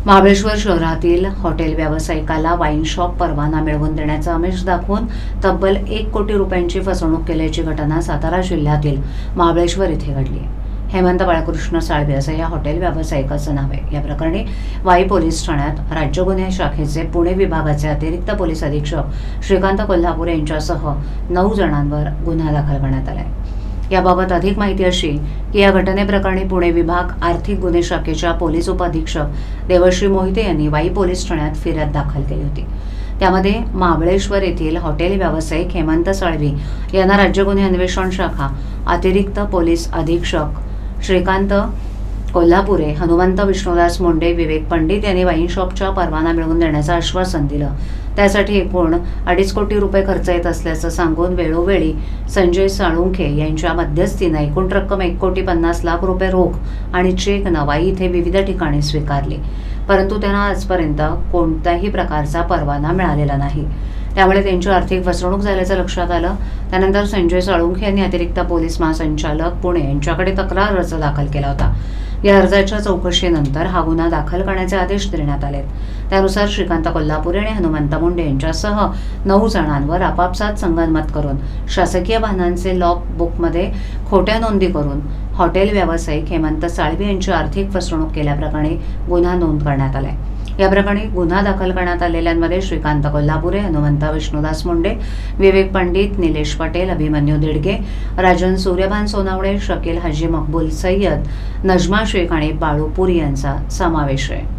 महाबळेश्वर शहरातील hotel व्यावसायिकाला wine shop परवाना मिळवून देण्याचा आमिष दाखवून तब्बल 1 कोटी रुपयांची फसवणूक केल्याची घटना सातारा जिल्ह्यातील महाबळेश्वर येथे घडली आहे। हेमंत बाळकृष्ण साळवे असं या हॉटेल व्यावसायिकाचं नाव आहे। या प्रकरणी वाई पोलीस ठाण्यात राज्य गुन्हे शाखेचे पुणे विभागाचे अतिरिक्त पोलीस अधीक्षक श्रीकांत कोल्हापूर यांच्यासह 9 जणांवर गुन्हा दाखल करण्यात आला आहे। याबाबत अधिक माहिती अशी की या घटनेप्रकरणी पुणे विभाग आर्थिक गुन्हे शाखेच्या पोलीस उपअधीक्षक देवश्री मोहिते यांनी वाई पोलीस ठाण्यात फिर्याद दाखल केली होती। त्यामध्ये महाबळेश्वर येथील हॉटेल व्यावसायिक हेमंत साळवी यांना राज्य गुन्हे अन्वेषण शाखा अतिरिक्त पोलीस अधीक्षक श्रीकांत कोल्हापुरे, हनुमंत विष्णुदास मुंडे, विवेक पंडित यांनी वाईन शॉपचा परवाना मिळवून देण्याचं आश्वासन दिलं। त्यासाठी एकूण 2.5 कोटी रुपये खर्च येत असल्याचं सांगून वेळोवेळी संजय साळुंखे यांच्या मध्यस्थीने एकूण रक्कम 1,50,00,000 रुपये रोख आणि चेक वाई इथे विविध ठिकाणी स्वीकारले, परंतु त्यांना आजपर्यंत कोणत्याही प्रकारचा परवाना मिळालेला नाही। त्यामुळे त्यांची आर्थिक फसवणूक झाल्याचं लक्षात आलं। त्यानंतर संजय साळुंखे यांनी अतिरिक्त पोलीस महासंचालक पुणे यांच्याकडे तक्रार अर्ज दाखल केला होता। या अर्जाच्या चौकशीनंतर हा गुन्हा दाखल करण्याचे आदेश देण्यात आले। त्यानुसार श्रीकांत कोल्हापुरे आणि हनुमंत मुंडे यांच्यासह 9 जणांवर आपापसात संगनमत करून शासकीय वाहनांचे लॉग बुकमध्ये खोट्या नोंदी करून हॉटेल व्यावसायिक हेमंत साळवी यांची आर्थिक फसवणूक केल्याप्रकरणी गुन्हा नोंद करण्यात आला आहे। या प्रकरणी गुन्हा दाखल करण्यात आलेल्यांमध्ये श्रीकांत कोल्हापुरे, हनुमंत विष्णुदास मुंडे, विवेक पंडित, निलेश पटेल, अभिमन्यू दिडगे, राजन सूर्यभान सोनावडे, शकील हाजी मकबूल सय्यद, नजमा शेख आणि बाळू पुरी यांचा समावेश आहे।